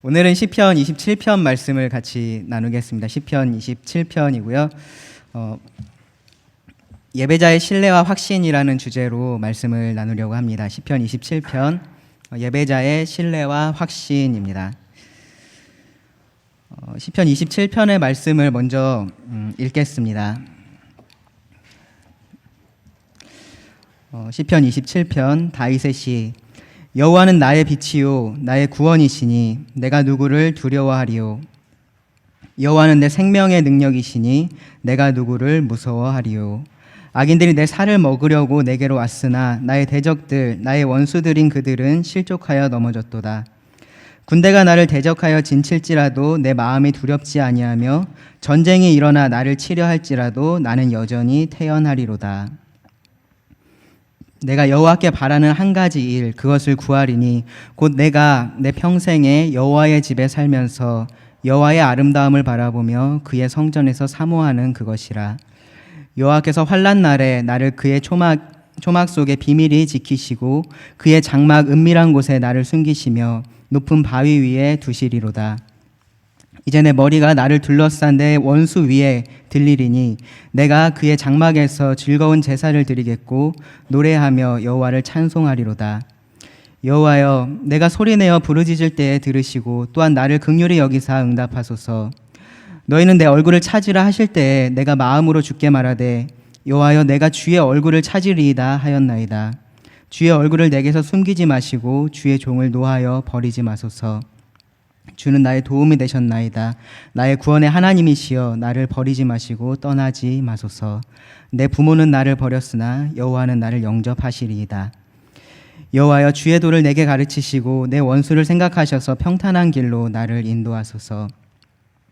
오늘은 시편 27편 말씀을 같이 나누겠습니다. 시편 27편이고요. 예배자의 신뢰와 확신이라는 주제로 말씀을 나누려고 합니다. 시편 27편 예배자의 신뢰와 확신입니다. 시편 27편의 말씀을 먼저 읽겠습니다. 시편 27편 다윗의 시. 여호와는 나의 빛이요 나의 구원이시니 내가 누구를 두려워하리요. 여호와는 내 생명의 능력이시니 내가 누구를 무서워하리요. 악인들이 내 살을 먹으려고 내게로 왔으나 나의 대적들 나의 원수들인 그들은 실족하여 넘어졌도다. 군대가 나를 대적하여 진칠지라도 내 마음이 두렵지 아니하며 전쟁이 일어나 나를 치려 할지라도 나는 여전히 태연하리로다. 내가 여호와께 바라는 한 가지 일 그것을 구하리니 곧 내가 내 평생에 여호와의 집에 살면서 여호와의 아름다움을 바라보며 그의 성전에서 사모하는 그것이라. 여호와께서 환난 날에 나를 그의 초막 속에 비밀히 지키시고 그의 장막 은밀한 곳에 나를 숨기시며 높은 바위 위에 두시리로다. 이제 내 머리가 나를 둘러싼 내 원수 위에 들리리니 내가 그의 장막에서 즐거운 제사를 드리겠고 노래하며 여호와를 찬송하리로다. 여호와여, 내가 소리내어 부르짖을 때에 들으시고 또한 나를 긍휼히 여기사 응답하소서. 너희는 내 얼굴을 찾으라 하실 때에 내가 마음으로 주께 말하되 여호와여, 내가 주의 얼굴을 찾으리이다 하였나이다. 주의 얼굴을 내게서 숨기지 마시고 주의 종을 노하여 버리지 마소서. 주는 나의 도움이 되셨나이다. 나의 구원의 하나님이시여 나를 버리지 마시고 떠나지 마소서. 내 부모는 나를 버렸으나 여호와는 나를 영접하시리이다. 여호와여, 주의 도를 내게 가르치시고 내 원수를 생각하셔서 평탄한 길로 나를 인도하소서.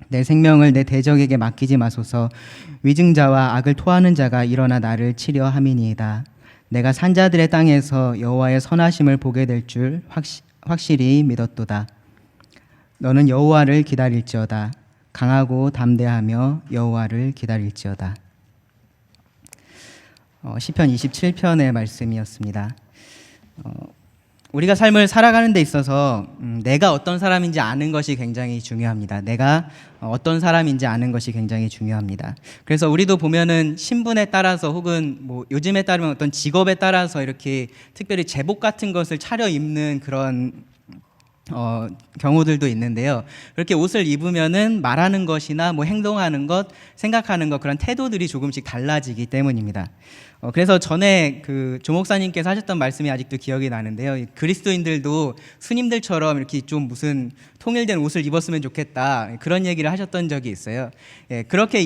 내 생명을 내 대적에게 맡기지 마소서. 위증자와 악을 토하는 자가 일어나 나를 치려 함이니이다. 내가 산자들의 땅에서 여호와의 선하심을 보게 될 줄 확실히 믿었도다. 너는 여호와를 기다릴지어다. 강하고 담대하며 여호와를 기다릴지어다. 시편 27편의 말씀이었습니다. 우리가 삶을 살아가는 데 있어서 내가 어떤 사람인지 아는 것이 굉장히 중요합니다. 내가 어떤 사람인지 아는 것이 굉장히 중요합니다. 그래서 우리도 보면은 신분에 따라서 혹은 뭐 요즘에 따르면 어떤 직업에 따라서 이렇게 특별히 제복 같은 것을 차려입는 그런 경우들도 있는데요. 그렇게 옷을 입으면은 말하는 것이나 뭐 행동하는 것, 생각하는 것, 그런 태도들이 조금씩 달라지기 때문입니다. 그래서 전에 그 조 목사님께서 하셨던 말씀이 아직도 기억이 나는데요. 그리스도인들도 스님들처럼 이렇게 좀 무슨 통일된 옷을 입었으면 좋겠다, 그런 얘기를 하셨던 적이 있어요. 그렇게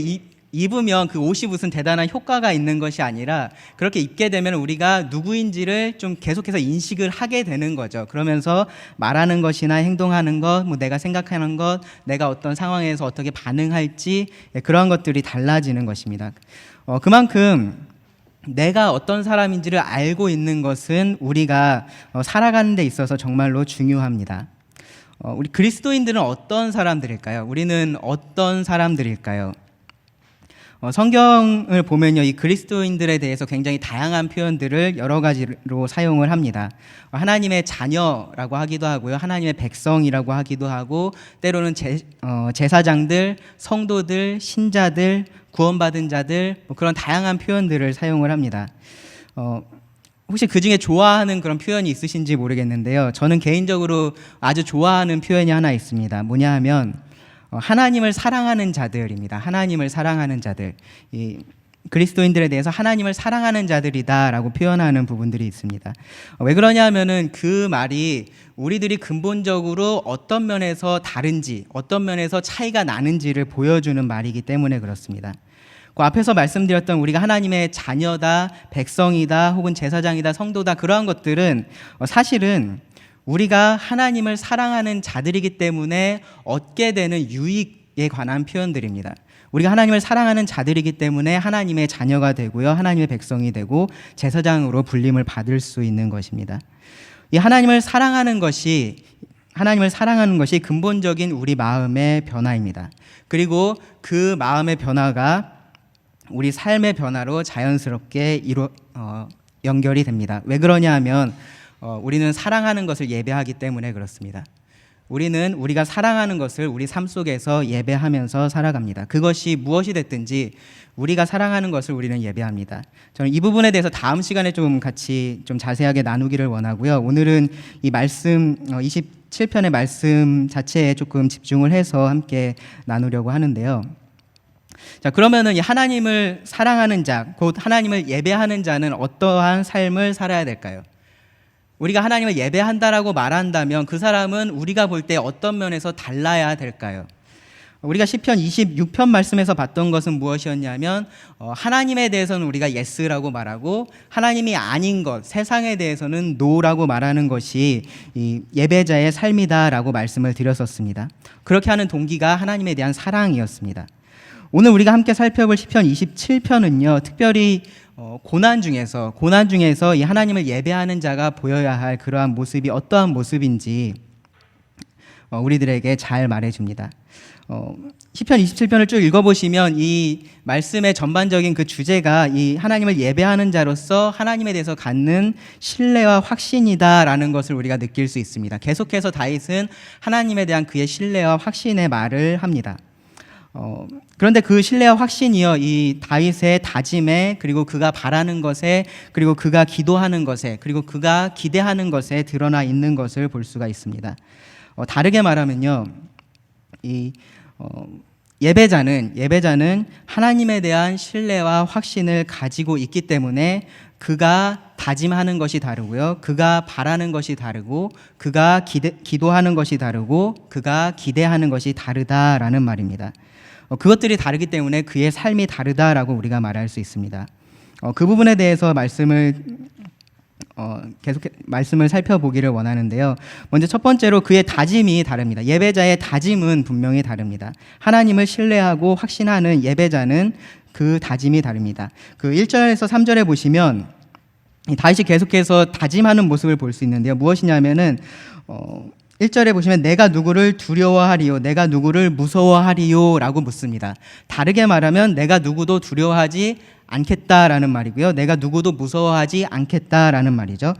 입으면 그 옷이 무슨 대단한 효과가 있는 것이 아니라 그렇게 입게 되면 우리가 누구인지를 좀 계속해서 인식을 하게 되는 거죠. 그러면서 말하는 것이나 행동하는 것, 뭐 내가 생각하는 것, 내가 어떤 상황에서 어떻게 반응할지, 그런 것들이 달라지는 것입니다. 그만큼 내가 어떤 사람인지를 알고 있는 것은 우리가 살아가는 데 있어서 정말로 중요합니다. 우리 그리스도인들은 어떤 사람들일까요? 우리는 어떤 사람들일까요? 성경을 보면요, 이 그리스도인들에 대해서 굉장히 다양한 표현들을 여러 가지로 사용을 합니다. 하나님의 자녀라고 하기도 하고요, 하나님의 백성이라고 하기도 하고, 때로는 제사장들, 성도들, 신자들, 구원받은 자들, 뭐 그런 다양한 표현들을 사용을 합니다. 혹시 그 중에 좋아하는 그런 표현이 있으신지 모르겠는데요, 저는 개인적으로 아주 좋아하는 표현이 하나 있습니다. 뭐냐 하면 하나님을 사랑하는 자들입니다. 하나님을 사랑하는 자들. 이 그리스도인들에 대해서 하나님을 사랑하는 자들이다라고 표현하는 부분들이 있습니다. 왜 그러냐 하면은 그 말이 우리들이 근본적으로 어떤 면에서 다른지, 어떤 면에서 차이가 나는지를 보여주는 말이기 때문에 그렇습니다. 그 앞에서 말씀드렸던 우리가 하나님의 자녀다, 백성이다, 혹은 제사장이다, 성도다, 그러한 것들은 사실은 우리가 하나님을 사랑하는 자들이기 때문에 얻게 되는 유익에 관한 표현들입니다. 우리가 하나님을 사랑하는 자들이기 때문에 하나님의 자녀가 되고요, 하나님의 백성이 되고 제사장으로 불림을 받을 수 있는 것입니다. 이 하나님을 사랑하는 것이 근본적인 우리 마음의 변화입니다. 그리고 그 마음의 변화가 우리 삶의 변화로 자연스럽게 연결이 됩니다. 왜 그러냐 하면 우리는 사랑하는 것을 예배하기 때문에 그렇습니다. 우리는 우리가 사랑하는 것을 우리 삶 속에서 예배하면서 살아갑니다. 그것이 무엇이 됐든지 우리가 사랑하는 것을 우리는 예배합니다. 저는 이 부분에 대해서 다음 시간에 좀 같이 좀 자세하게 나누기를 원하고요. 오늘은 이 말씀 27편의 말씀 자체에 조금 집중을 해서 함께 나누려고 하는데요. 자, 그러면은 이 하나님을 사랑하는 자, 곧 하나님을 예배하는 자는 어떠한 삶을 살아야 될까요? 우리가 하나님을 예배한다라고 말한다면 그 사람은 우리가 볼 때 어떤 면에서 달라야 될까요? 우리가 시편 26편 말씀에서 봤던 것은 무엇이었냐면 하나님에 대해서는 우리가 예스라고 말하고 하나님이 아닌 것, 세상에 대해서는 노라고 말하는 것이 이 예배자의 삶이다라고 말씀을 드렸었습니다. 그렇게 하는 동기가 하나님에 대한 사랑이었습니다. 오늘 우리가 함께 살펴볼 시편 27편은요, 특별히 고난 중에서 이 하나님을 예배하는 자가 보여야 할 그러한 모습이 어떠한 모습인지 우리들에게 잘 말해줍니다. 시편 27편을 쭉 읽어보시면 이 말씀의 전반적인 그 주제가 이 하나님을 예배하는 자로서 하나님에 대해서 갖는 신뢰와 확신이다라는 것을 우리가 느낄 수 있습니다. 계속해서 다윗은 하나님에 대한 그의 신뢰와 확신의 말을 합니다. 그런데 그 신뢰와 확신이요, 이 다윗의 다짐에, 그리고 그가 바라는 것에, 그리고 그가 기도하는 것에, 그리고 그가 기대하는 것에 드러나 있는 것을 볼 수가 있습니다. 다르게 말하면요, 이 예배자는 하나님에 대한 신뢰와 확신을 가지고 있기 때문에 그가 다짐하는 것이 다르고요, 그가 바라는 것이 다르고, 그가 기도하는 것이 다르고, 그가 기대하는 것이 다르다라는 말입니다. 그것들이 다르기 때문에 그의 삶이 다르다라고 우리가 말할 수 있습니다. 그 부분에 대해서 계속 말씀을 살펴보기를 원하는데요. 먼저 첫 번째로 그의 다짐이 다릅니다. 예배자의 다짐은 분명히 다릅니다. 하나님을 신뢰하고 확신하는 예배자는 그 다짐이 다릅니다. 그 1절에서 3절에 보시면 다윗이 계속해서 다짐하는 모습을 볼 수 있는데요. 무엇이냐면은 1절에 보시면 내가 누구를 두려워하리요, 내가 누구를 무서워하리요 라고 묻습니다. 다르게 말하면 내가 누구도 두려워하지 않겠다라는 말이고요, 내가 누구도 무서워하지 않겠다라는 말이죠.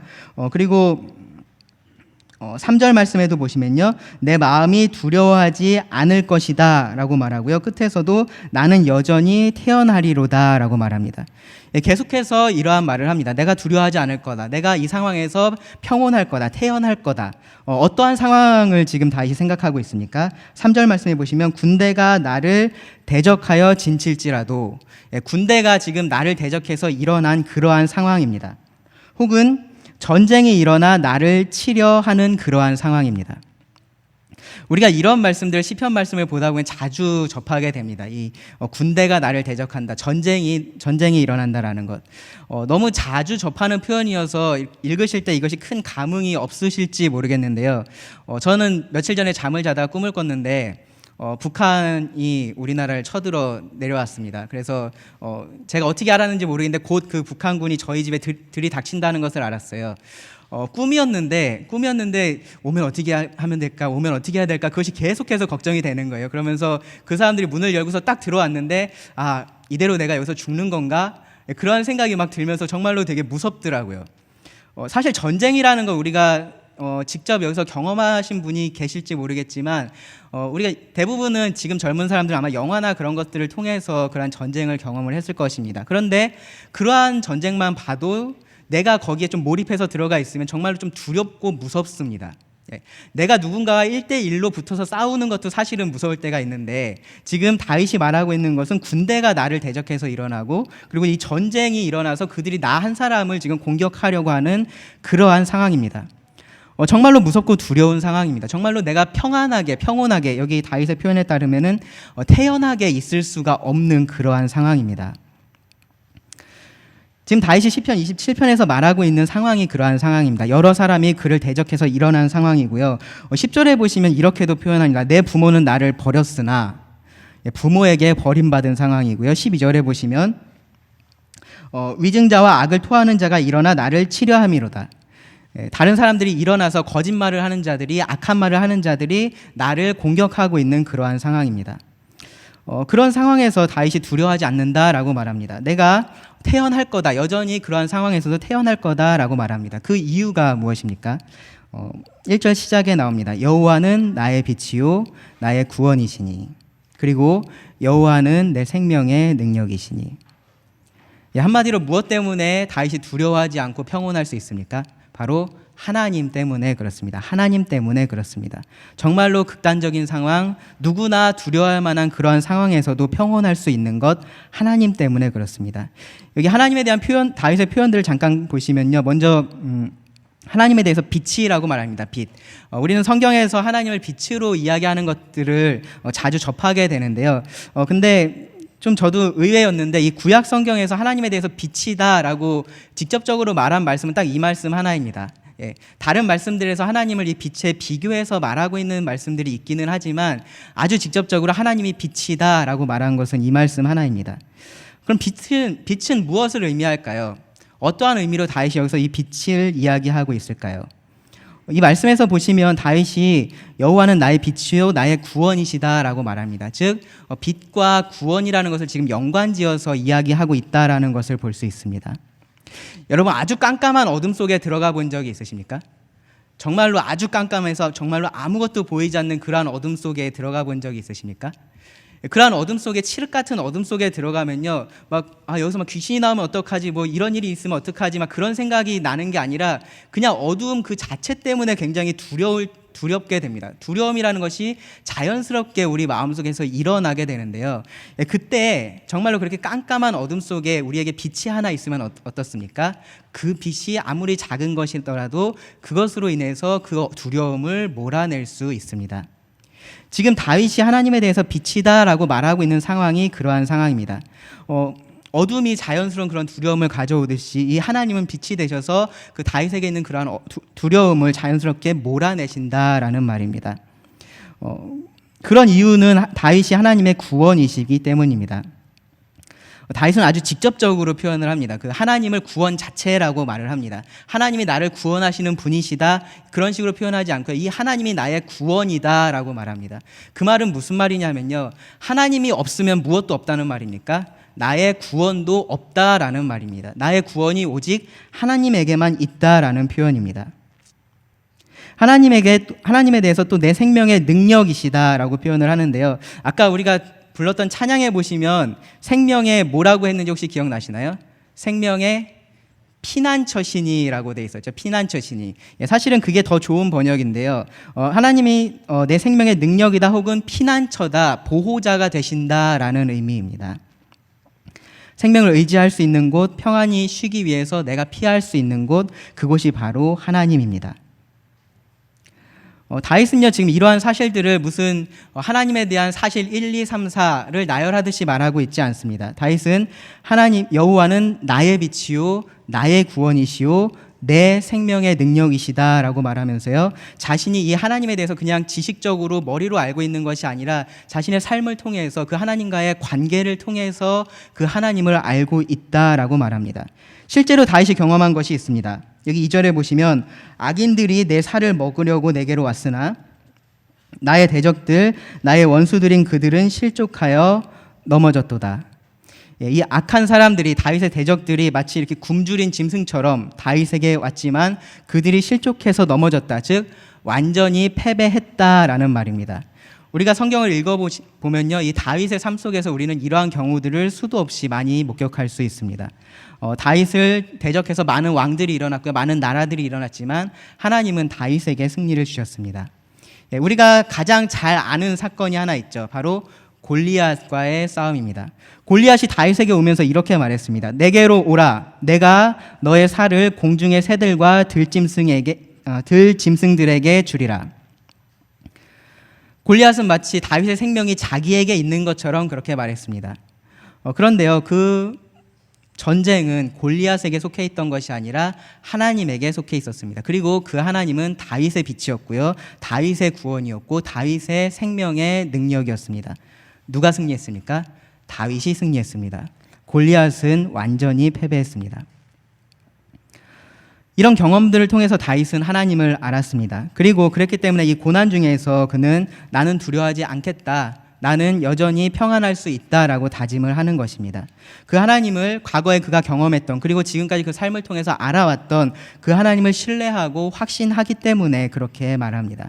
그리고 3절 말씀에도 보시면요, 내 마음이 두려워하지 않을 것이다 라고 말하고요, 끝에서도 나는 여전히 태어나리로다 라고 말합니다. 계속해서 이러한 말을 합니다. 내가 두려워하지 않을 거다, 내가 이 상황에서 평온할 거다, 태어날 거다. 어떠한 상황을 지금 다시 생각하고 있습니까? 3절 말씀에 보시면 군대가 나를 대적하여 진칠지라도, 군대가 지금 나를 대적해서 일어난 그러한 상황입니다. 혹은 전쟁이 일어나 나를 치려 하는 그러한 상황입니다. 우리가 이런 말씀들, 시편 말씀을 보다 보면 자주 접하게 됩니다. 이 군대가 나를 대적한다, 전쟁이 일어난다라는 것. 너무 자주 접하는 표현이어서 읽으실 때 이것이 큰 감흥이 없으실지 모르겠는데요. 저는 며칠 전에 잠을 자다가 꿈을 꿨는데 북한이 우리나라를 쳐들어 내려왔습니다. 그래서 제가 어떻게 알았는지 모르겠는데 곧 그 북한군이 저희 집에 들이닥친다는 것을 알았어요. 꿈이었는데 오면 어떻게 하면 될까, 오면 어떻게 해야 될까, 그것이 계속해서 걱정이 되는 거예요. 그러면서 그 사람들이 문을 열고서 딱 들어왔는데 이대로 내가 여기서 죽는 건가, 그런 생각이 막 들면서 정말로 되게 무섭더라고요. 사실 전쟁이라는 거 우리가 직접 여기서 경험하신 분이 계실지 모르겠지만 우리가 대부분은 지금 젊은 사람들은 아마 영화나 그런 것들을 통해서 그러한 전쟁을 경험을 했을 것입니다. 그런데 그러한 전쟁만 봐도 내가 거기에 좀 몰입해서 들어가 있으면 정말로 좀 두렵고 무섭습니다. 내가 누군가와 1대1로 붙어서 싸우는 것도 사실은 무서울 때가 있는데, 지금 다윗이 말하고 있는 것은 군대가 나를 대적해서 일어나고, 그리고 이 전쟁이 일어나서 그들이 나 한 사람을 지금 공격하려고 하는 그러한 상황입니다. 정말로 무섭고 두려운 상황입니다. 정말로 내가 평온하게, 여기 다윗의 표현에 따르면은 태연하게 있을 수가 없는 그러한 상황입니다. 지금 다윗이 시편 27편에서 말하고 있는 상황이 그러한 상황입니다. 여러 사람이 그를 대적해서 일어난 상황이고요. 10절에 보시면 이렇게도 표현합니다. 내 부모는 나를 버렸으나, 부모에게 버림받은 상황이고요. 12절에 보시면 위증자와 악을 토하는 자가 일어나 나를 치려함이로다. 다른 사람들이 일어나서 거짓말을 하는 자들이, 악한 말을 하는 자들이 나를 공격하고 있는 그러한 상황입니다. 그런 상황에서 다윗이 두려워하지 않는다라고 말합니다. 내가 태어날 거다, 여전히 그러한 상황에서도 태어날 거다라고 말합니다. 그 이유가 무엇입니까? 1절 시작에 나옵니다. 여호와는 나의 빛이요 나의 구원이시니, 그리고 여호와는 내 생명의 능력이시니. 한마디로 무엇 때문에 다윗이 두려워하지 않고 평온할 수 있습니까? 바로 하나님 때문에 그렇습니다. 하나님 때문에 그렇습니다. 정말로 극단적인 상황, 누구나 두려워할 만한 그러한 상황에서도 평온할 수 있는 것, 하나님 때문에 그렇습니다. 여기 하나님에 대한 표현, 다윗의 표현들을 잠깐 보시면요. 먼저 하나님에 대해서 빛이라고 말합니다. 빛. 우리는 성경에서 하나님을 빛으로 이야기하는 것들을 자주 접하게 되는데요. 근데 좀 저도 의외였는데, 이 구약 성경에서 하나님에 대해서 빛이다라고 직접적으로 말한 말씀은 딱 이 말씀 하나입니다. 다른 말씀들에서 하나님을 이 빛에 비교해서 말하고 있는 말씀들이 있기는 하지만 아주 직접적으로 하나님이 빛이다라고 말한 것은 이 말씀 하나입니다. 그럼 빛은 무엇을 의미할까요? 어떠한 의미로 다윗이 여기서 이 빛을 이야기하고 있을까요? 이 말씀에서 보시면 다윗이 여호와는 나의 빛이요 나의 구원이시다라고 말합니다. 즉 빛과 구원이라는 것을 지금 연관지어서 이야기하고 있다라는 것을 볼 수 있습니다. 여러분, 아주 깜깜한 어둠 속에 들어가 본 적이 있으십니까? 정말로 아주 깜깜해서 정말로 아무것도 보이지 않는 그러한 어둠 속에 들어가 본 적이 있으십니까? 그러한 어둠 속에, 칠흑 같은 어둠 속에 들어가면요, 여기서 귀신이 나오면 어떡하지, 이런 일이 있으면 어떡하지, 그런 생각이 나는 게 아니라 그냥 어두움 그 자체 때문에 굉장히 두렵게 됩니다. 두려움이라는 것이 자연스럽게 우리 마음속에서 일어나게 되는데요. 그때 정말로 그렇게 깜깜한 어둠 속에 우리에게 빛이 하나 있으면 어떻습니까? 그 빛이 아무리 작은 것이더라도 그것으로 인해서 그 두려움을 몰아낼 수 있습니다. 지금 다윗이 하나님에 대해서 빛이다라고 말하고 있는 상황이 그러한 상황입니다. 어둠이 자연스러운 그런 두려움을 가져오듯이 이 하나님은 빛이 되셔서 그 다윗에게 있는 그러한 두려움을 자연스럽게 몰아내신다라는 말입니다. 그런 이유는 다윗이 하나님의 구원이시기 때문입니다. 다윗은 아주 직접적으로 표현을 합니다. 그 하나님을 구원 자체라고 말을 합니다. 하나님이 나를 구원하시는 분이시다, 그런 식으로 표현하지 않고 이 하나님이 나의 구원이다라고 말합니다. 그 말은 무슨 말이냐면요, 하나님이 없으면 무엇도 없다는 말입니까? 나의 구원도 없다라는 말입니다. 나의 구원이 오직 하나님에게만 있다라는 표현입니다. 하나님에 대해서 또 내 생명의 능력이시다라고 표현을 하는데요. 아까 우리가 불렀던 찬양에 보시면 생명의 뭐라고 했는지 혹시 기억나시나요? 생명의 피난처시니라고 돼 있었죠. 피난처시니. 사실은 그게 더 좋은 번역인데요. 하나님이 내 생명의 능력이다 혹은 피난처다, 보호자가 되신다라는 의미입니다. 생명을 의지할 수 있는 곳, 평안히 쉬기 위해서 내가 피할 수 있는 곳, 그곳이 바로 하나님입니다. 다윗은요, 지금 이러한 사실들을 무슨 하나님에 대한 사실 1, 2, 3, 4를 나열하듯이 말하고 있지 않습니다. 다윗은 하나님, 여호와는 나의 빛이요 나의 구원이시요 내 생명의 능력이시다라고 말하면서요, 자신이 이 하나님에 대해서 그냥 지식적으로 머리로 알고 있는 것이 아니라 자신의 삶을 통해서 그 하나님과의 관계를 통해서 그 하나님을 알고 있다라고 말합니다. 실제로 다윗이 경험한 것이 있습니다. 여기 2절에 보시면 악인들이 내 살을 먹으려고 내게로 왔으나 나의 대적들, 나의 원수들인 그들은 실족하여 넘어졌도다. 이 악한 사람들이, 다윗의 대적들이 마치 이렇게 굶주린 짐승처럼 다윗에게 왔지만 그들이 실족해서 넘어졌다. 즉 완전히 패배했다라는 말입니다. 우리가 성경을 읽어보면요, 이 다윗의 삶 속에서 우리는 이러한 경우들을 수도 없이 많이 목격할 수 있습니다. 다윗을 대적해서 많은 왕들이 일어났고요, 많은 나라들이 일어났지만 하나님은 다윗에게 승리를 주셨습니다. 우리가 가장 잘 아는 사건이 하나 있죠. 바로 골리앗과의 싸움입니다. 골리앗이 다윗에게 오면서 이렇게 말했습니다. 내게로 오라. 내가 너의 살을 공중의 새들과 들짐승들에게 주리라. 골리앗은 마치 다윗의 생명이 자기에게 있는 것처럼 그렇게 말했습니다. 그런데요, 그 전쟁은 골리앗에게 속해 있던 것이 아니라 하나님에게 속해 있었습니다. 그리고 그 하나님은 다윗의 빛이었고요, 다윗의 구원이었고 다윗의 생명의 능력이었습니다. 누가 승리했습니까? 다윗이 승리했습니다. 골리앗은 완전히 패배했습니다. 이런 경험들을 통해서 다윗은 하나님을 알았습니다. 그리고 그랬기 때문에 이 고난 중에서 그는 나는 두려워하지 않겠다, 나는 여전히 평안할 수 있다라고 다짐을 하는 것입니다. 그 하나님을 과거에 그가 경험했던 그리고 지금까지 그 삶을 통해서 알아왔던 그 하나님을 신뢰하고 확신하기 때문에 그렇게 말합니다.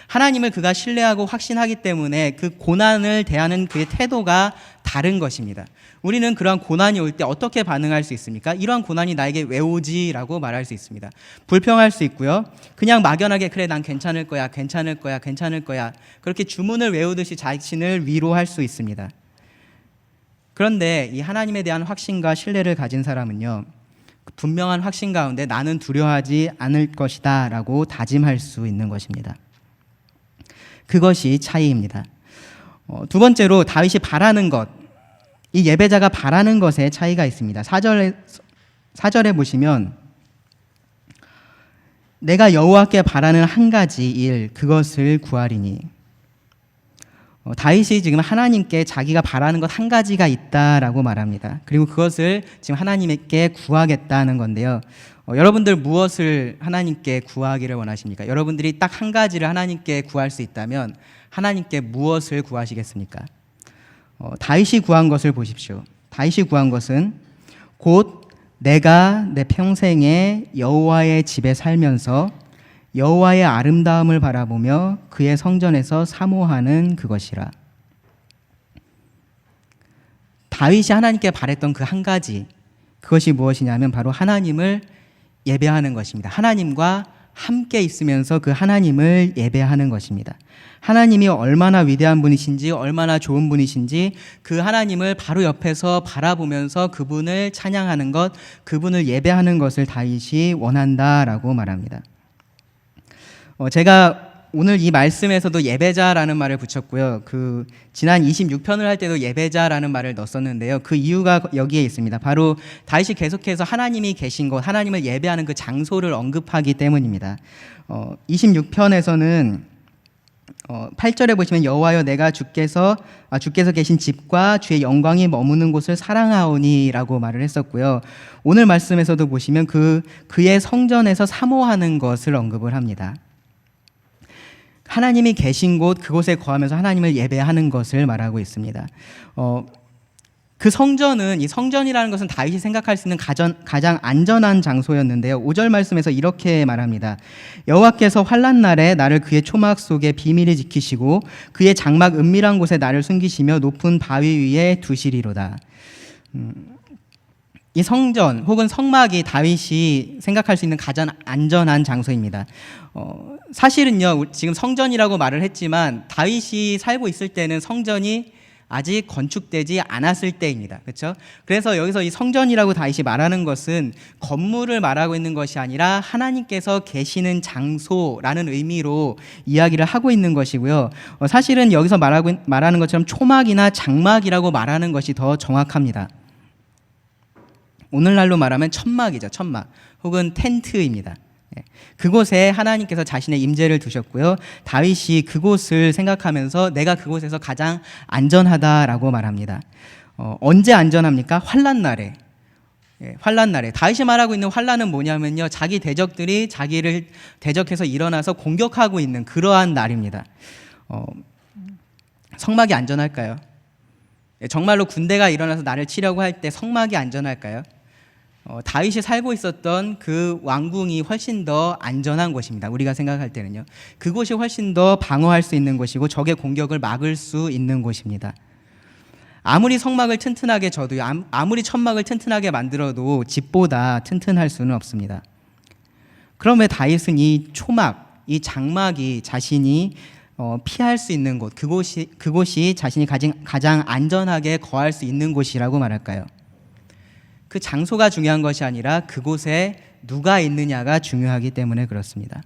하나님을 그가 신뢰하고 확신하기 때문에 그 고난을 대하는 그의 태도가 다른 것입니다. 우리는 그러한 고난이 올 때 어떻게 반응할 수 있습니까? 이러한 고난이 나에게 왜 오지라고 말할 수 있습니다. 불평할 수 있고요. 그냥 막연하게 그래 난 괜찮을 거야, 괜찮을 거야, 괜찮을 거야. 그렇게 주문을 외우듯이 자신을 위로할 수 있습니다. 그런데 이 하나님에 대한 확신과 신뢰를 가진 사람은요. 분명한 확신 가운데 나는 두려워하지 않을 것이다 라고 다짐할 수 있는 것입니다. 그것이 차이입니다. 두 번째로 다윗이 바라는 것, 이 예배자가 바라는 것에 차이가 있습니다. 4절에 보시면 내가 여호와께 바라는 한 가지 일 그것을 구하리니 다윗이 지금 하나님께 자기가 바라는 것 한 가지가 있다라고 말합니다. 그리고 그것을 지금 하나님께 구하겠다는 건데요. 여러분들 무엇을 하나님께 구하기를 원하십니까? 여러분들이 딱 한 가지를 하나님께 구할 수 있다면 하나님께 무엇을 구하시겠습니까? 다윗이 구한 것을 보십시오. 다윗이 구한 것은 곧 내가 내 평생에 여호와의 집에 살면서 여호와의 아름다움을 바라보며 그의 성전에서 사모하는 그것이라. 다윗이 하나님께 바랬던 그 한 가지, 그것이 무엇이냐면 바로 하나님을 예배하는 것입니다. 하나님과 함께 있으면서 그 하나님을 예배하는 것입니다. 하나님이 얼마나 위대한 분이신지, 얼마나 좋은 분이신지 그 하나님을 바로 옆에서 바라보면서 그분을 찬양하는 것, 그분을 예배하는 것을 다윗이 원한다라고 말합니다. 제가 오늘 이 말씀에서도 예배자라는 말을 붙였고요. 지난 26편을 할 때도 예배자라는 말을 넣었었는데요. 그 이유가 여기에 있습니다. 바로 다윗이 계속해서 하나님이 계신 곳, 하나님을 예배하는 그 장소를 언급하기 때문입니다. 26편에서는 8절에 보시면 여호와여 내가 주께서 계신 집과 주의 영광이 머무는 곳을 사랑하오니라고 말을 했었고요. 오늘 말씀에서도 보시면 그의 성전에서 사모하는 것을 언급을 합니다. 하나님이 계신 곳 그곳에 거하면서 하나님을 예배하는 것을 말하고 있습니다. 그 성전은 이 성전이라는 것은 다윗이 생각할 수 있는 가장 안전한 장소였는데요. 5절 말씀에서 이렇게 말합니다. 여호와께서 환난 날에 나를 그의 초막 속에 비밀히 지키시고 그의 장막 은밀한 곳에 나를 숨기시며 높은 바위 위에 두시리로다. 이 성전 혹은 성막이 다윗이 생각할 수 있는 가장 안전한 장소입니다. 사실은요, 지금 성전이라고 말을 했지만 다윗이 살고 있을 때는 성전이 아직 건축되지 않았을 때입니다. 그렇죠? 그래서 여기서 이 성전이라고 다윗이 말하는 것은 건물을 말하고 있는 것이 아니라 하나님께서 계시는 장소라는 의미로 이야기를 하고 있는 것이고요. 사실은 여기서 말하는 것처럼 초막이나 장막이라고 말하는 것이 더 정확합니다. 오늘날로 말하면 천막이죠. 천막 혹은 텐트입니다. 그곳에 하나님께서 자신의 임재를 두셨고요. 다윗이 그곳을 생각하면서 내가 그곳에서 가장 안전하다라고 말합니다. 언제 안전합니까? 환난 날에. 환난 날에. 다윗이 말하고 있는 환난은 뭐냐면요. 자기 대적들이 자기를 대적해서 일어나서 공격하고 있는 그러한 날입니다. 성막이 안전할까요? 정말로 군대가 일어나서 나를 치려고 할 때 성막이 안전할까요? 다윗이 살고 있었던 그 왕궁이 훨씬 더 안전한 곳입니다. 우리가 생각할 때는요. 그곳이 훨씬 더 방어할 수 있는 곳이고 적의 공격을 막을 수 있는 곳입니다. 아무리 성막을 튼튼하게 져도요, 아무리 천막을 튼튼하게 만들어도 집보다 튼튼할 수는 없습니다. 그럼 왜 다윗은 이 초막, 이 장막이 자신이 피할 수 있는 곳, 그곳이 자신이 가장 안전하게 거할 수 있는 곳이라고 말할까요? 그 장소가 중요한 것이 아니라 그곳에 누가 있느냐가 중요하기 때문에 그렇습니다.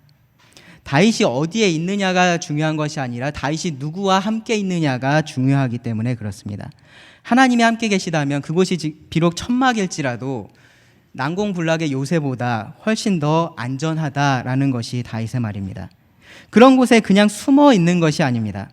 다윗이 어디에 있느냐가 중요한 것이 아니라 다윗이 누구와 함께 있느냐가 중요하기 때문에 그렇습니다. 하나님이 함께 계시다면 그곳이 비록 천막일지라도 난공불락의 요새보다 훨씬 더 안전하다라는 것이 다윗의 말입니다. 그런 곳에 그냥 숨어 있는 것이 아닙니다.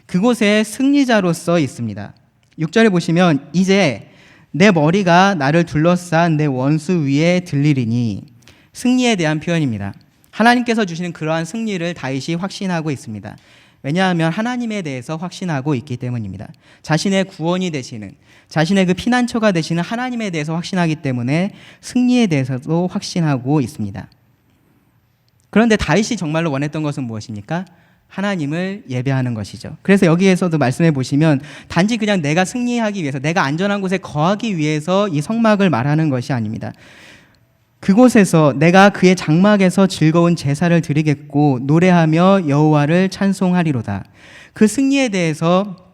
그곳에 승리자로서 있습니다. 6절에 보시면 이제 내 머리가 나를 둘러싼 내 원수 위에 들리리니, 승리에 대한 표현입니다. 하나님께서 주시는 그러한 승리를 다윗이 확신하고 있습니다. 왜냐하면 하나님에 대해서 확신하고 있기 때문입니다. 자신의 구원이 되시는, 자신의 그 피난처가 되시는 하나님에 대해서 확신하기 때문에 승리에 대해서도 확신하고 있습니다. 그런데 다윗이 정말로 원했던 것은 무엇입니까? 하나님을 예배하는 것이죠. 그래서 여기에서도 말씀해 보시면 단지 그냥 내가 승리하기 위해서, 내가 안전한 곳에 거하기 위해서 이 성막을 말하는 것이 아닙니다. 그곳에서 내가 그의 장막에서 즐거운 제사를 드리겠고 노래하며 여호와를 찬송하리로다. 그 승리에 대해서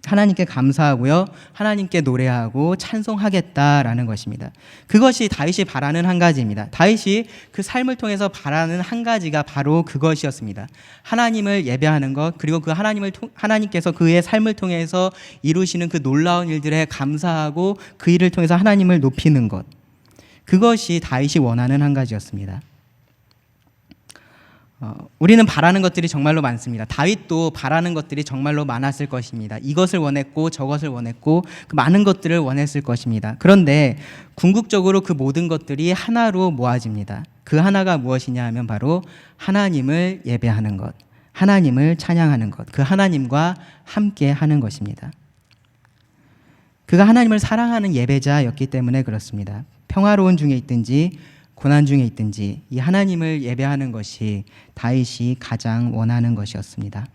하나님께 감사하고요, 하나님께 노래하고 찬송하겠다라는 것입니다. 그것이 다윗이 바라는 한 가지입니다. 다윗이 그 삶을 통해서 바라는 한 가지가 바로 그것이었습니다. 하나님을 예배하는 것, 그리고 그 하나님께서 그의 삶을 통해서 이루시는 그 놀라운 일들에 감사하고 그 일을 통해서 하나님을 높이는 것, 그것이 다윗이 원하는 한 가지였습니다. 우리는 바라는 것들이 정말로 많습니다. 다윗도 바라는 것들이 정말로 많았을 것입니다. 이것을 원했고 저것을 원했고 그 많은 것들을 원했을 것입니다. 그런데 궁극적으로 그 모든 것들이 하나로 모아집니다. 그 하나가 무엇이냐 하면 바로 하나님을 예배하는 것, 하나님을 찬양하는 것, 그 하나님과 함께 하는 것입니다. 그가 하나님을 사랑하는 예배자였기 때문에 그렇습니다. 평화로운 중에 있든지 고난 중에 있든지 이 하나님을 예배하는 것이 다윗이 가장 원하는 것이었습니다.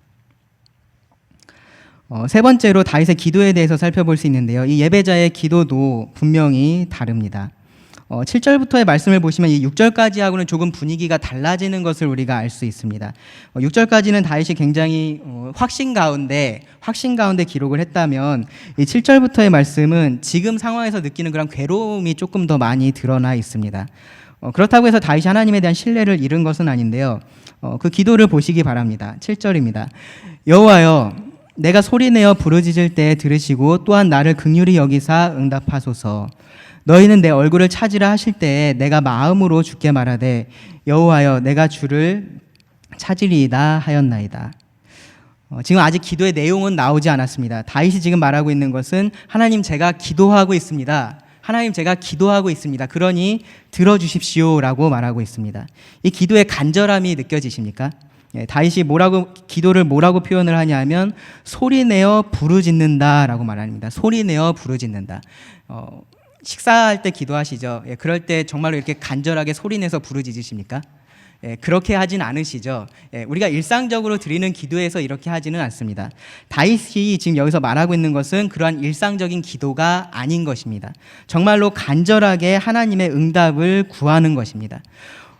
세 번째로 다윗의 기도에 대해서 살펴볼 수 있는데요. 이 예배자의 기도도 분명히 다릅니다. 7절부터의 말씀을 보시면 이 6절까지하고는 조금 분위기가 달라지는 것을 우리가 알 수 있습니다. 6절까지는 다윗이 굉장히 확신 가운데 기록을 했다면 이 7절부터의 말씀은 지금 상황에서 느끼는 그런 괴로움이 조금 더 많이 드러나 있습니다. 그렇다고 해서 다윗이 하나님에 대한 신뢰를 잃은 것은 아닌데요. 그 기도를 보시기 바랍니다. 7절입니다. 여호와여, 내가 소리내어 부르짖을 때 들으시고 또한 나를 긍휼히 여기사 응답하소서. 너희는 내 얼굴을 찾으라 하실 때에 내가 마음으로 주께 말하되 여호와여, 내가 주를 찾으리이다 하였나이다. 지금 아직 기도의 내용은 나오지 않았습니다. 다윗이 지금 말하고 있는 것은 하나님, 제가 기도하고 있습니다. 하나님, 제가 기도하고 있습니다. 그러니 들어주십시오라고 말하고 있습니다. 이 기도의 간절함이 느껴지십니까? 다윗이 기도를 뭐라고 표현을 하냐면 소리내어 부르짖는다라고 말합니다. 소리내어 부르짖는다. 식사할 때 기도하시죠? 그럴 때 정말로 이렇게 간절하게 소리내서 부르짖으십니까? 그렇게 하진 않으시죠. 우리가 일상적으로 드리는 기도에서 이렇게 하지는 않습니다. 다윗이 지금 여기서 말하고 있는 것은 그러한 일상적인 기도가 아닌 것입니다. 정말로 간절하게 하나님의 응답을 구하는 것입니다.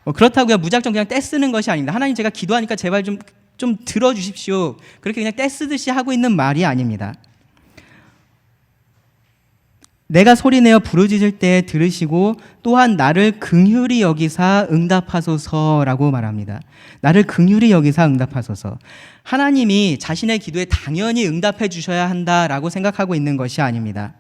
그렇다고요 무작정 그냥 떼쓰는 것이 아닙니다. 하나님, 제가 기도하니까 제발 좀 들어주십시오. 그렇게 그냥 떼쓰듯이 하고 있는 말이 아닙니다. 내가 소리내어 부르짖을 때 들으시고 또한 나를 긍휼히 여기사 응답하소서라고 말합니다. 나를 긍휼히 여기사 응답하소서. 하나님이 자신의 기도에 당연히 응답해 주셔야 한다라고 생각하고 있는 것이 아닙니다.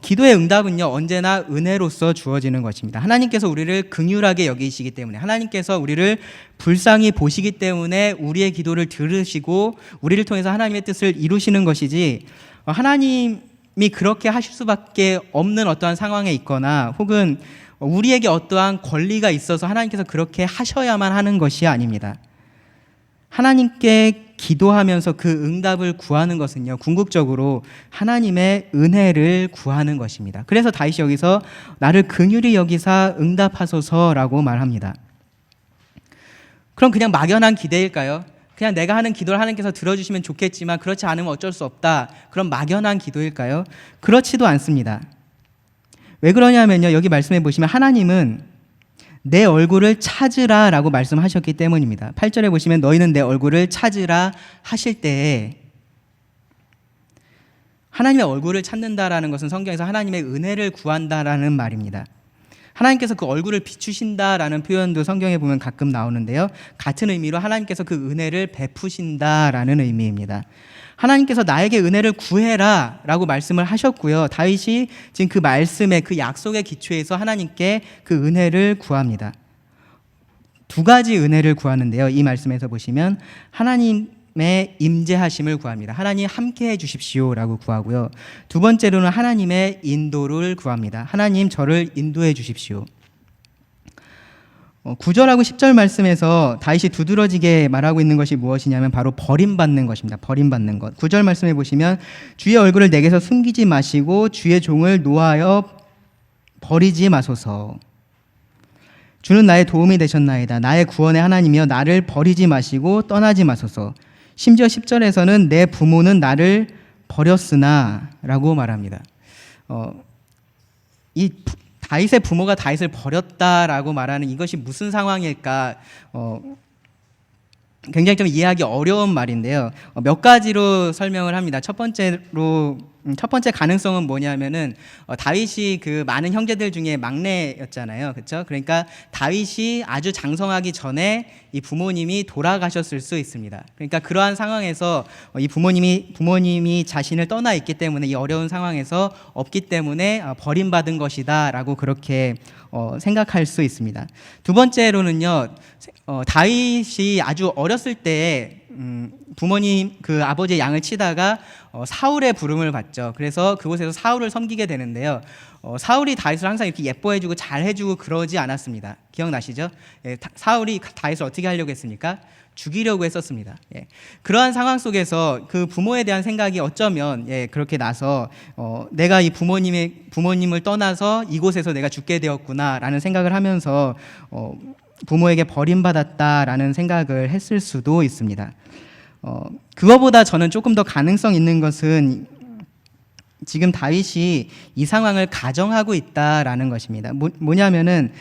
기도의 응답은요, 언제나 은혜로서 주어지는 것입니다. 하나님께서 우리를 긍휼하게 여기시기 때문에, 하나님께서 우리를 불쌍히 보시기 때문에 우리의 기도를 들으시고 우리를 통해서 하나님의 뜻을 이루시는 것이지, 하나님이 그렇게 하실 수밖에 없는 어떠한 상황에 있거나 혹은 우리에게 어떠한 권리가 있어서 하나님께서 그렇게 하셔야만 하는 것이 아닙니다. 하나님께 기도하면서 그 응답을 구하는 것은요, 궁극적으로 하나님의 은혜를 구하는 것입니다. 그래서 다윗이 여기서 나를 긍휼히 여기사 응답하소서라고 말합니다. 그럼 그냥 막연한 기대일까요? 그냥 내가 하는 기도를 하나님께서 들어주시면 좋겠지만 그렇지 않으면 어쩔 수 없다, 그런 막연한 기도일까요? 그렇지도 않습니다. 왜 그러냐면요, 여기 말씀해 보시면 하나님은 내 얼굴을 찾으라 라고 말씀하셨기 때문입니다. 8절에 보시면 너희는 내 얼굴을 찾으라 하실 때에, 하나님의 얼굴을 찾는다라는 것은 성경에서 하나님의 은혜를 구한다라는 말입니다. 하나님께서 그 얼굴을 비추신다라는 표현도 성경에 보면 가끔 나오는데요, 같은 의미로 하나님께서 그 은혜를 베푸신다라는 의미입니다. 하나님께서 나에게 은혜를 구해라 라고 말씀을 하셨고요, 다윗이 지금 그 말씀에, 그 약속의 기초에서 하나님께 그 은혜를 구합니다. 두 가지 은혜를 구하는데요, 이 말씀에서 보시면 하나님의 임재하심을 구합니다. 하나님 함께 해 주십시오 라고 구하고요, 두 번째로는 하나님의 인도를 구합니다. 하나님, 저를 인도해 주십시오. 9절하고 10절 말씀에서 다윗이 두드러지게 말하고 있는 것이 무엇이냐면 바로 버림받는 것입니다. 버림받는 것. 9절 말씀에 보시면 주의 얼굴을 내게서 숨기지 마시고 주의 종을 노하여 버리지 마소서. 주는 나의 도움이 되셨나이다. 나의 구원의 하나님이여 나를 버리지 마시고 떠나지 마소서. 심지어 10절에서는 내 부모는 나를 버렸으나 라고 말합니다. 이 다윗의 부모가 다윗을 버렸다라고 말하는 이것이 무슨 상황일까? 굉장히 좀 이해하기 어려운 말인데요. 몇 가지로 설명을 합니다. 첫 번째 가능성은 뭐냐면은 다윗이 그 많은 형제들 중에 막내였잖아요, 그렇죠? 그러니까 다윗이 아주 장성하기 전에 이 부모님이 돌아가셨을 수 있습니다. 그러니까 그러한 상황에서 이 부모님이 자신을 떠나 있기 때문에 이 어려운 상황에서 없기 때문에 버림받은 것이다라고 그렇게 생각할 수 있습니다. 두 번째로는요, 다윗이 아주 어렸을 때 부모님 그 아버지의 양을 치다가 사울의 부름을 받죠. 그래서 그곳에서 사울을 섬기게 되는데요. 사울이 다윗을 항상 이렇게 예뻐해주고 잘해주고 그러지 않았습니다. 기억나시죠? 사울이 다윗을 어떻게 하려고 했습니까? 죽이려고 했었습니다. 그러한 상황 속에서 그 부모에 대한 생각이 어쩌면 그렇게 나서 내가 이 부모님을 떠나서 이곳에서 내가 죽게 되었구나라는 생각을 하면서 부모에게 버림받았다라는 생각을 했을 수도 있습니다. 그거보다 저는 조금 더 가능성 있는 것은 지금 다윗이 이 상황을 가정하고 있다라는 것입니다. 뭐냐면은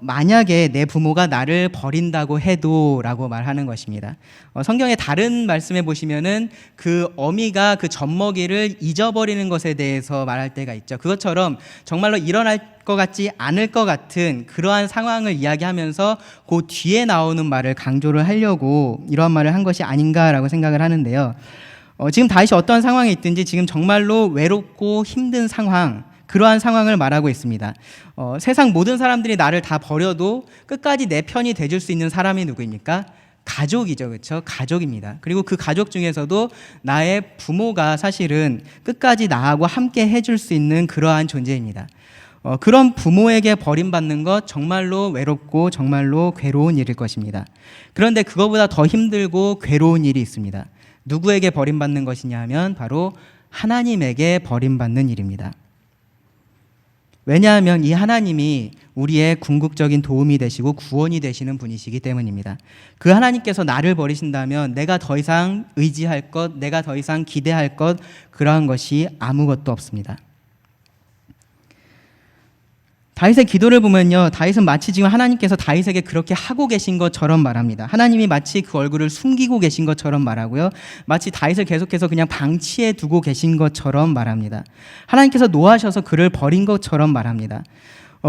만약에 내 부모가 나를 버린다고 해도라고 말하는 것입니다. 성경의 다른 말씀에 보시면은 그 어미가 그 젖먹이를 잊어버리는 것에 대해서 말할 때가 있죠. 그것처럼 정말로 일어날 것 같지 않을 것 같은 그러한 상황을 이야기하면서 그 뒤에 나오는 말을 강조를 하려고 이러한 말을 한 것이 아닌가라고 생각을 하는데요. 지금 다윗이 어떤 상황에 있든지 지금 정말로 외롭고 힘든 상황, 그러한 상황을 말하고 있습니다. 세상 모든 사람들이 나를 다 버려도 끝까지 내 편이 돼줄 수 있는 사람이 누구입니까? 가족이죠, 그렇죠? 가족입니다. 그리고 그 가족 중에서도 나의 부모가 사실은 끝까지 나하고 함께 해줄 수 있는 그러한 존재입니다. 그런 부모에게 버림받는 것 정말로 외롭고 정말로 괴로운 일일 것입니다. 그런데 그거보다 더 힘들고 괴로운 일이 있습니다. 누구에게 버림받는 것이냐 하면 바로 하나님에게 버림받는 일입니다. 왜냐하면 이 하나님이 우리의 궁극적인 도움이 되시고 구원이 되시는 분이시기 때문입니다. 그 하나님께서 나를 버리신다면 내가 더 이상 의지할 것, 내가 더 이상 기대할 것, 그러한 것이 아무것도 없습니다. 다윗의 기도를 보면요, 다윗은 마치 지금 하나님께서 다윗에게 그렇게 하고 계신 것처럼 말합니다. 하나님이 마치 그 얼굴을 숨기고 계신 것처럼 말하고요, 마치 다윗을 계속해서 그냥 방치해 두고 계신 것처럼 말합니다. 하나님께서 노하셔서 그를 버린 것처럼 말합니다.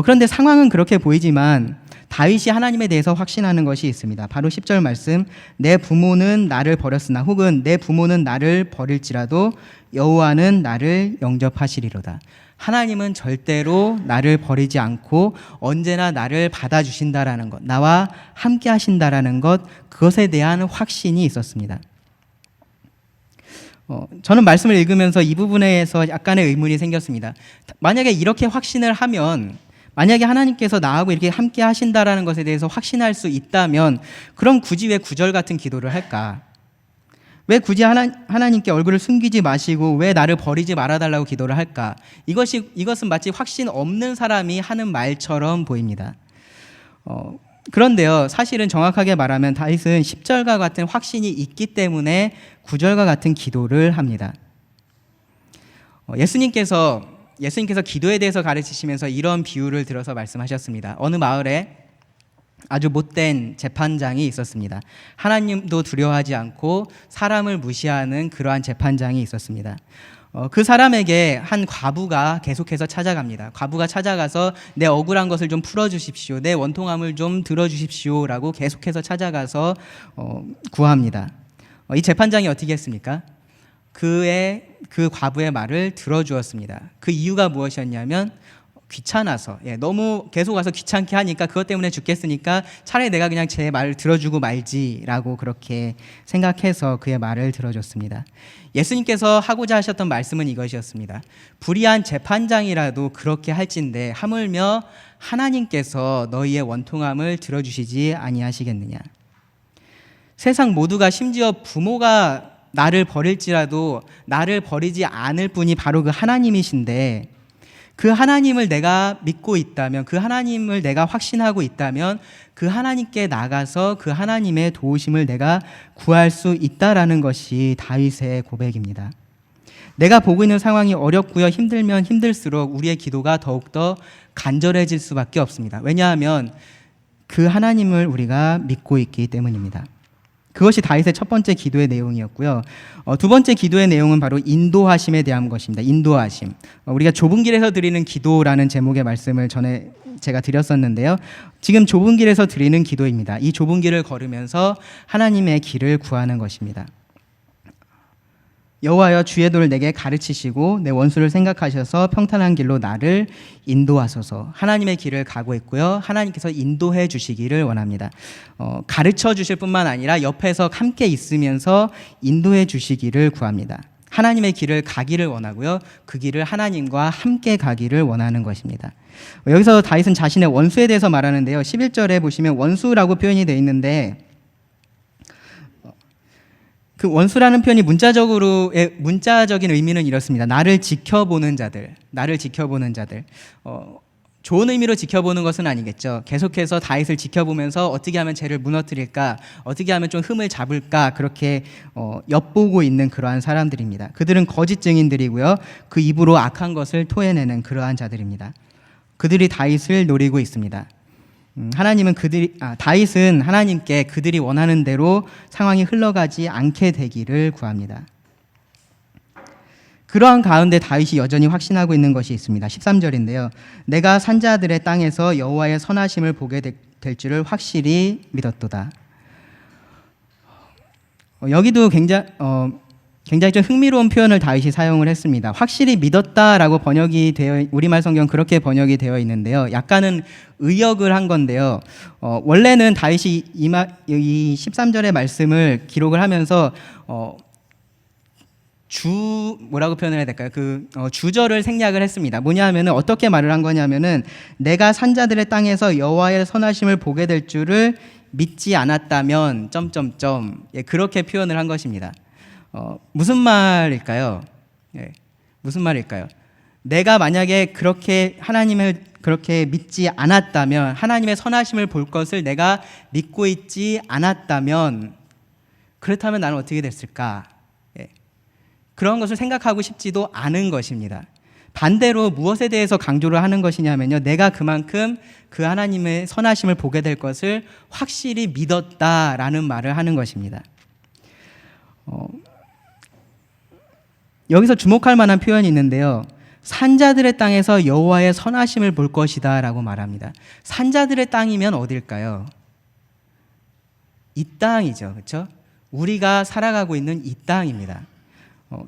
그런데 상황은 그렇게 보이지만 다윗이 하나님에 대해서 확신하는 것이 있습니다. 바로 10절 말씀, 내 부모는 나를 버렸으나 혹은 내 부모는 나를 버릴지라도 여호와는 나를 영접하시리로다. 하나님은 절대로 나를 버리지 않고 언제나 나를 받아주신다라는 것, 나와 함께 하신다라는 것, 그것에 대한 확신이 있었습니다. 저는 말씀을 읽으면서 이 부분에서 약간의 의문이 생겼습니다. 만약에 이렇게 확신을 하면, 만약에 하나님께서 나하고 이렇게 함께 하신다라는 것에 대해서 확신할 수 있다면 그럼 굳이 왜 구절 같은 기도를 할까? 왜 굳이 하나님께 얼굴을 숨기지 마시고 왜 나를 버리지 말아달라고 기도를 할까? 이것은 마치 확신 없는 사람이 하는 말처럼 보입니다. 그런데요, 사실은 정확하게 말하면 다윗은 10절과 같은 확신이 있기 때문에 9절과 같은 기도를 합니다. 예수님께서 기도에 대해서 가르치시면서 이런 비유를 들어서 말씀하셨습니다. 어느 마을에 아주 못된 재판장이 있었습니다. 하나님도 두려워하지 않고 사람을 무시하는 그러한 재판장이 있었습니다. 그 사람에게 한 과부가 계속해서 찾아갑니다. 과부가 찾아가서 내 억울한 것을 좀 풀어주십시오, 내 원통함을 좀 들어주십시오 라고 계속해서 찾아가서 구합니다. 이 재판장이 어떻게 했습니까? 그 과부의 말을 들어주었습니다. 그 이유가 무엇이었냐면 귀찮아서, 너무 계속 와서 귀찮게 하니까 그것 때문에 죽겠으니까 차라리 내가 그냥 제 말을 들어주고 말지라고 그렇게 생각해서 그의 말을 들어줬습니다. 예수님께서 하고자 하셨던 말씀은 이것이었습니다. 불의한 재판장이라도 그렇게 할진대 하물며 하나님께서 너희의 원통함을 들어주시지 아니하시겠느냐. 세상 모두가, 심지어 부모가 나를 버릴지라도 나를 버리지 않을 분이 바로 그 하나님이신데, 그 하나님을 내가 믿고 있다면, 그 하나님을 내가 확신하고 있다면 그 하나님께 나가서 그 하나님의 도우심을 내가 구할 수 있다라는 것이 다윗의 고백입니다. 내가 보고 있는 상황이 어렵고요, 힘들면 힘들수록 우리의 기도가 더욱더 간절해질 수밖에 없습니다. 왜냐하면 그 하나님을 우리가 믿고 있기 때문입니다. 그것이 다윗의 첫 번째 기도의 내용이었고요. 두 번째 기도의 내용은 바로 인도하심에 대한 것입니다. 인도하심. 우리가 좁은 길에서 드리는 기도라는 제목의 말씀을 전에 제가 드렸었는데요. 지금 좁은 길에서 드리는 기도입니다. 이 좁은 길을 걸으면서 하나님의 길을 구하는 것입니다. 여호와여, 주의 도를 내게 가르치시고 내 원수를 생각하셔서 평탄한 길로 나를 인도하소서. 하나님의 길을 가고 있고요, 하나님께서 인도해 주시기를 원합니다. 가르쳐 주실 뿐만 아니라 옆에서 함께 있으면서 인도해 주시기를 구합니다. 하나님의 길을 가기를 원하고요, 그 길을 하나님과 함께 가기를 원하는 것입니다. 여기서 다윗은 자신의 원수에 대해서 말하는데요. 11절에 보시면 원수라고 표현이 되어 있는데, 그 원수라는 표현이 문자적인 의미는 이렇습니다. 나를 지켜보는 자들, 나를 지켜보는 자들. 좋은 의미로 지켜보는 것은 아니겠죠. 계속해서 다윗을 지켜보면서 어떻게 하면 쟤를 무너뜨릴까, 어떻게 하면 좀 흠을 잡을까, 그렇게 엿보고 있는 그러한 사람들입니다. 그들은 거짓 증인들이고요, 그 입으로 악한 것을 토해내는 그러한 자들입니다. 그들이 다윗을 노리고 있습니다. 다윗은 하나님께 그들이 원하는 대로 상황이 흘러가지 않게 되기를 구합니다. 그러한 가운데 다윗이 여전히 확신하고 있는 것이 있습니다. 13절인데요. 내가 산자들의 땅에서 여호와의 선하심을 보게 될 줄을 확실히 믿었도다. 여기도 굉장히 좀 흥미로운 표현을 다윗이 사용을 했습니다. 확실히 믿었다라고 우리말 성경 그렇게 번역이 되어 있는데요. 약간은 의역을 한 건데요. 원래는 다윗이 이 13절의 말씀을 기록을 하면서 뭐라고 표현을 해야 될까요? 주절을 생략을 했습니다. 뭐냐면은 어떻게 말을 한 거냐면은 내가 산자들의 땅에서 여호와의 선하심을 보게 될 줄을 믿지 않았다면 그렇게 표현을 한 것입니다. 무슨 말일까요? 무슨 말일까요? 내가 만약에 그렇게 하나님을 그렇게 믿지 않았다면, 하나님의 선하심을 볼 것을 내가 믿고 있지 않았다면, 그렇다면 나는 어떻게 됐을까? 그런 것을 생각하고 싶지도 않은 것입니다. 반대로 무엇에 대해서 강조를 하는 것이냐면요, 내가 그만큼 그 하나님의 선하심을 보게 될 것을 확실히 믿었다라는 말을 하는 것입니다. 여기서 주목할 만한 표현이 있는데요. 산자들의 땅에서 여호와의 선하심을 볼 것이다 라고 말합니다. 산자들의 땅이면 어딜까요? 이 땅이죠. 그렇죠? 우리가 살아가고 있는 이 땅입니다.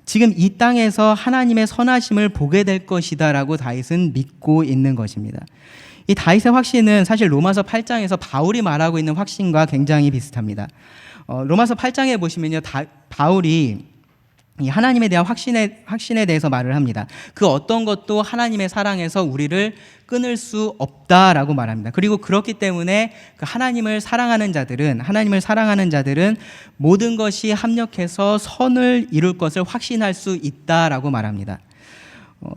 지금 이 땅에서 하나님의 선하심을 보게 될 것이다 라고 다윗은 믿고 있는 것입니다. 이 다윗의 확신은 사실 로마서 8장에서 바울이 말하고 있는 확신과 굉장히 비슷합니다. 로마서 8장에 보시면요, 바울이 이 하나님에 대한 확신에 대해서 말을 합니다. 그 어떤 것도 하나님의 사랑에서 우리를 끊을 수 없다라고 말합니다. 그리고 그렇기 때문에 그 하나님을 사랑하는 자들은 모든 것이 합력해서 선을 이룰 것을 확신할 수 있다라고 말합니다.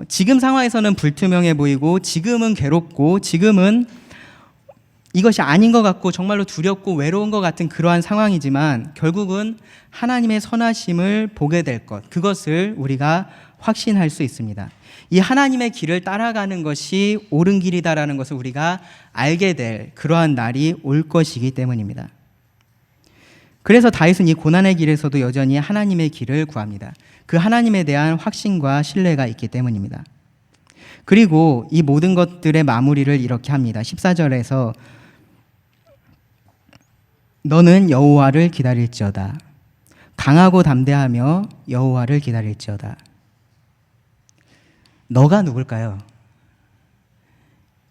지금 상황에서는 불투명해 보이고, 지금은 괴롭고, 지금은 이것이 아닌 것 같고 정말로 두렵고 외로운 것 같은 그러한 상황이지만, 결국은 하나님의 선하심을 보게 될 것, 그것을 우리가 확신할 수 있습니다. 이 하나님의 길을 따라가는 것이 옳은 길이다라는 것을 우리가 알게 될 그러한 날이 올 것이기 때문입니다. 그래서 다윗은 이 고난의 길에서도 여전히 하나님의 길을 구합니다. 그 하나님에 대한 확신과 신뢰가 있기 때문입니다. 그리고 이 모든 것들의 마무리를 이렇게 합니다. 14절에서 너는 여호와를 기다릴지어다. 강하고 담대하며 여호와를 기다릴지어다. 너가 누굴까요?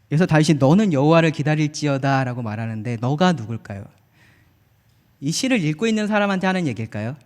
그래서 다윗이 너는 여호와를 기다릴지어다 라고 말하는데 너가 누굴까요? 이 시를 읽고 있는 사람한테 하는 얘기일까요?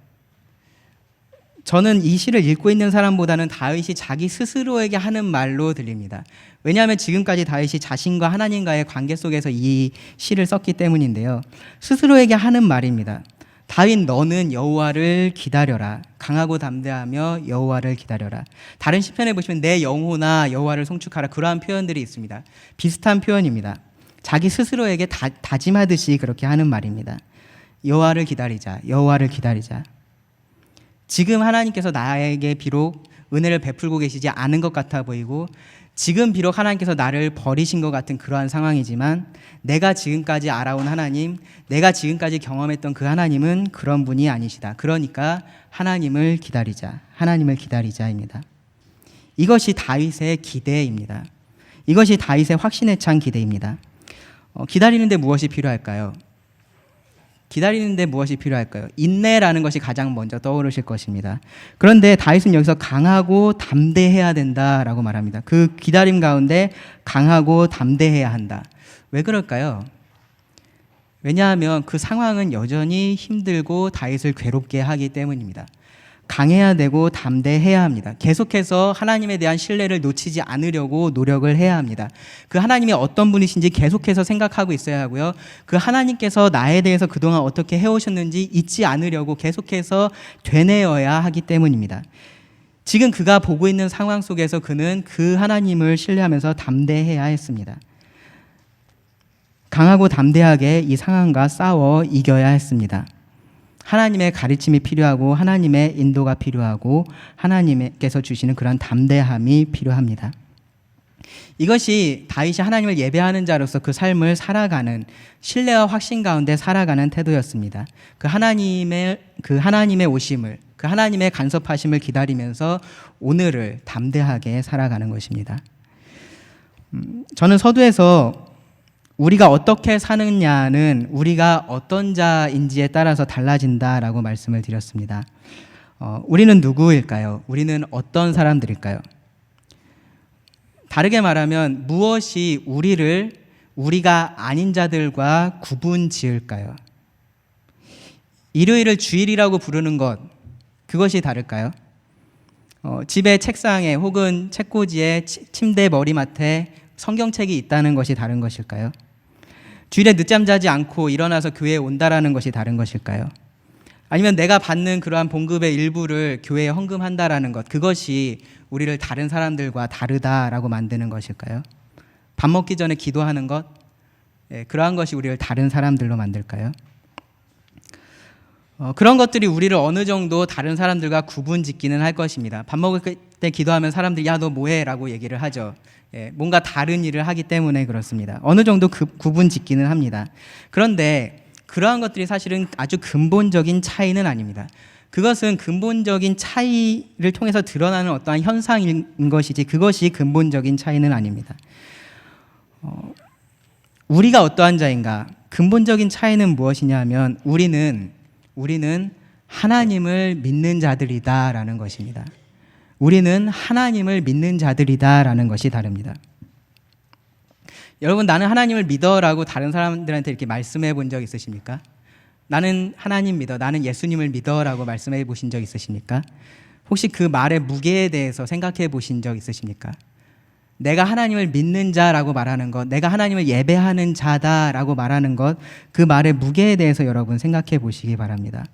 저는 이 시를 읽고 있는 사람보다는 다윗이 자기 스스로에게 하는 말로 들립니다. 왜냐하면 지금까지 다윗이 자신과 하나님과의 관계 속에서 이 시를 썼기 때문인데요. 스스로에게 하는 말입니다. 다윗 너는 여호와를 기다려라. 강하고 담대하며 여호와를 기다려라. 다른 시편에 보시면 내 영혼아 여호와를 송축하라. 그러한 표현들이 있습니다. 비슷한 표현입니다. 자기 스스로에게 다짐하듯이 그렇게 하는 말입니다. 여호와를 기다리자. 여호와를 기다리자. 지금 하나님께서 나에게 비록 은혜를 베풀고 계시지 않은 것 같아 보이고 지금 비록 하나님께서 나를 버리신 것 같은 그러한 상황이지만 내가 지금까지 알아온 하나님, 내가 지금까지 경험했던 그 하나님은 그런 분이 아니시다. 그러니까 하나님을 기다리자. 하나님을 기다리자입니다. 이것이 다윗의 기대입니다. 이것이 다윗의 확신에 찬 기대입니다. 기다리는데 무엇이 필요할까요? 기다리는데 무엇이 필요할까요? 인내라는 것이 가장 먼저 떠오르실 것입니다. 그런데 다윗은 여기서 강하고 담대해야 된다라고 말합니다. 그 기다림 가운데 강하고 담대해야 한다. 왜 그럴까요? 왜냐하면 그 상황은 여전히 힘들고 다윗을 괴롭게 하기 때문입니다. 강해야 되고 담대해야 합니다. 계속해서 하나님에 대한 신뢰를 놓치지 않으려고 노력을 해야 합니다. 그 하나님이 어떤 분이신지 계속해서 생각하고 있어야 하고요. 그 하나님께서 나에 대해서 그동안 어떻게 해오셨는지 잊지 않으려고 계속해서 되뇌어야 하기 때문입니다. 지금 그가 보고 있는 상황 속에서 그는 그 하나님을 신뢰하면서 담대해야 했습니다. 강하고 담대하게 이 상황과 싸워 이겨야 했습니다. 하나님의 가르침이 필요하고 하나님의 인도가 필요하고 하나님께서 주시는 그런 담대함이 필요합니다. 이것이 다윗이 하나님을 예배하는 자로서 그 삶을 살아가는 신뢰와 확신 가운데 살아가는 태도였습니다. 그 하나님의 오심을, 그 하나님의 간섭하심을 기다리면서 오늘을 담대하게 살아가는 것입니다. 저는 서두에서 우리가 어떻게 사느냐는 우리가 어떤 자인지에 따라서 달라진다라고 말씀을 드렸습니다. 우리는 누구일까요? 우리는 어떤 사람들일까요? 다르게 말하면 무엇이 우리가 아닌 자들과 구분 지을까요? 일요일을 주일이라고 부르는 것, 그것이 다를까요? 집의 책상에 혹은 책꽂이에 침대 머리맡에 성경책이 있다는 것이 다른 것일까요? 주일에 늦잠 자지 않고 일어나서 교회에 온다라는 것이 다른 것일까요? 아니면 내가 받는 그러한 봉급의 일부를 교회에 헌금한다라는 것, 그것이 우리를 다른 사람들과 다르다라고 만드는 것일까요? 밥 먹기 전에 기도하는 것, 그러한 것이 우리를 다른 사람들로 만들까요? 그런 것들이 우리를 어느 정도 다른 사람들과 구분짓기는 할 것입니다. 밥 먹을 때 기도하면 사람들이 야, 너 뭐해? 라고 얘기를 하죠. 뭔가 다른 일을 하기 때문에 그렇습니다. 어느 정도 구분짓기는 합니다. 그런데 그러한 것들이 사실은 아주 근본적인 차이는 아닙니다. 그것은 근본적인 차이를 통해서 드러나는 어떠한 현상인 것이지 그것이 근본적인 차이는 아닙니다. 우리가 어떠한 자인가? 근본적인 차이는 무엇이냐 하면 우리는 하나님을 믿는 자들이다라는 것입니다. 우리는 하나님을 믿는 자들이다라는 것이 다릅니다. 여러분, 나는 하나님을 믿어라고 다른 사람들한테 이렇게 말씀해 본 적 있으십니까? 나는 하나님 믿어, 나는 예수님을 믿어라고 말씀해 보신 적 있으십니까? 혹시 그 말의 무게에 대해서 생각해 보신 적 있으십니까? 내가 하나님을 믿는 자라고 말하는 것, 내가 하나님을 예배하는 자다라고 말하는 것, 그 말의 무게에 대해서 여러분 생각해 보시기 바랍니다.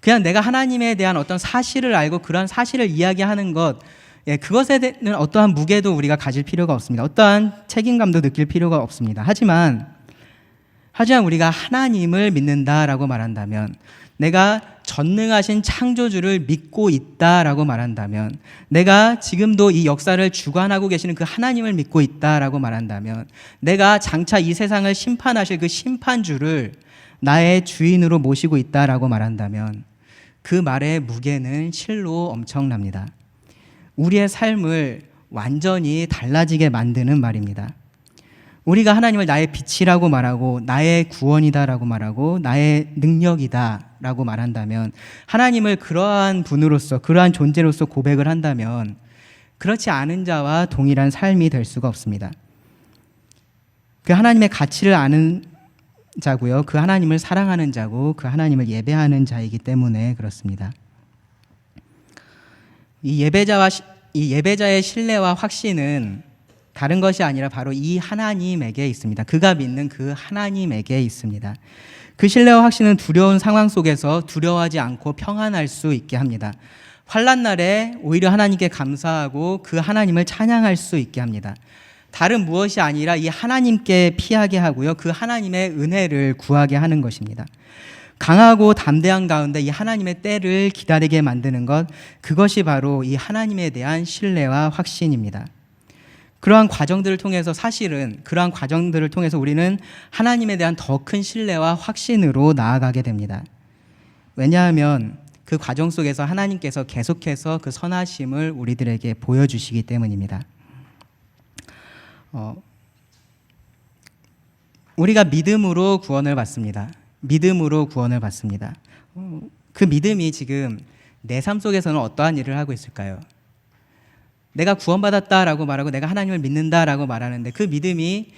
그냥 내가 하나님에 대한 어떤 사실을 알고 그런 사실을 이야기하는 것, 그것에 대한 어떠한 무게도 우리가 가질 필요가 없습니다. 어떠한 책임감도 느낄 필요가 없습니다. 하지만 우리가 하나님을 믿는다라고 말한다면, 내가 전능하신 창조주를 믿고 있다라고 말한다면, 내가 지금도 이 역사를 주관하고 계시는 그 하나님을 믿고 있다라고 말한다면, 내가 장차 이 세상을 심판하실 그 심판주를 나의 주인으로 모시고 있다라고 말한다면 그 말의 무게는 실로 엄청납니다. 우리의 삶을 완전히 달라지게 만드는 말입니다. 우리가 하나님을 나의 빛이라고 말하고 나의 구원이다라고 말하고 나의 능력이다라고 말한다면, 하나님을 그러한 분으로서 그러한 존재로서 고백을 한다면 그렇지 않은 자와 동일한 삶이 될 수가 없습니다. 그 하나님의 가치를 아는 자고요. 그 하나님을 사랑하는 자고 그 하나님을 예배하는 자이기 때문에 그렇습니다. 이 예배자의 신뢰와 확신은 다른 것이 아니라 바로 이 하나님에게 있습니다. 그가 믿는 그 하나님에게 있습니다. 그 신뢰와 확신은 두려운 상황 속에서 두려워하지 않고 평안할 수 있게 합니다. 환난 날에 오히려 하나님께 감사하고 그 하나님을 찬양할 수 있게 합니다. 다른 무엇이 아니라 이 하나님께 피하게 하고요. 그 하나님의 은혜를 구하게 하는 것입니다. 강하고 담대한 가운데 이 하나님의 때를 기다리게 만드는 것, 그것이 바로 이 하나님에 대한 신뢰와 확신입니다. 그러한 과정들을 통해서 우리는 하나님에 대한 더 큰 신뢰와 확신으로 나아가게 됩니다. 왜냐하면 그 과정 속에서 하나님께서 계속해서 그 선하심을 우리들에게 보여주시기 때문입니다. 우리가 믿음으로 구원을 받습니다. 믿음으로 구원을 받습니다. 그 믿음이 지금 내 삶 속에서는 어떠한 일을 하고 있을까요? 내가 구원받았다라고 말하고 내가 하나님을 믿는다라고 말하는데 그 믿음이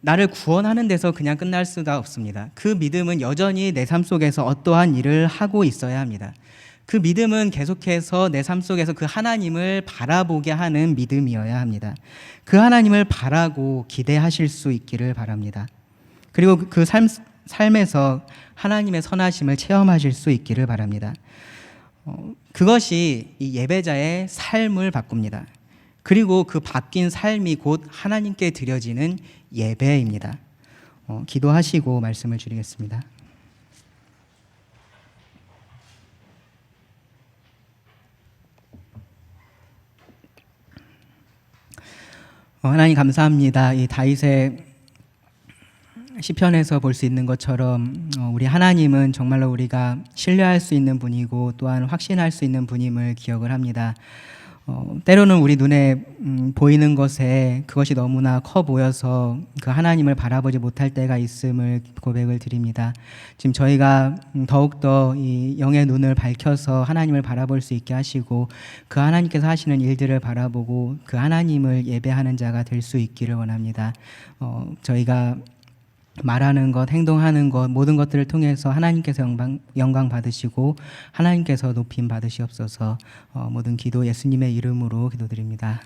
나를 구원하는 데서 그냥 끝날 수가 없습니다. 그 믿음은 여전히 내 삶 속에서 어떠한 일을 하고 있어야 합니다. 그 믿음은 계속해서 내 삶 속에서 그 하나님을 바라보게 하는 믿음이어야 합니다. 그 하나님을 바라고 기대하실 수 있기를 바랍니다. 그리고 그 삶에서 하나님의 선하심을 체험하실 수 있기를 바랍니다. 그것이 이 예배자의 삶을 바꿉니다. 그리고 그 바뀐 삶이 곧 하나님께 드려지는 예배입니다. 기도하시고 말씀을 드리겠습니다. 하나님 감사합니다. 이 다윗의 시편에서 볼 수 있는 것처럼 우리 하나님은 정말로 우리가 신뢰할 수 있는 분이고 또한 확신할 수 있는 분임을 기억을 합니다. 때로는 우리 눈에 보이는 것에 그것이 너무나 커 보여서 그 하나님을 바라보지 못할 때가 있음을 고백을 드립니다. 지금 저희가 더욱더 이 영의 눈을 밝혀서 하나님을 바라볼 수 있게 하시고 그 하나님께서 하시는 일들을 바라보고 그 하나님을 예배하는 자가 될 수 있기를 원합니다. 저희가 말하는 것, 행동하는 것, 모든 것들을 통해서 하나님께서 영광 받으시고 하나님께서 높임 받으시옵소서. 모든 기도 예수님의 이름으로 기도드립니다.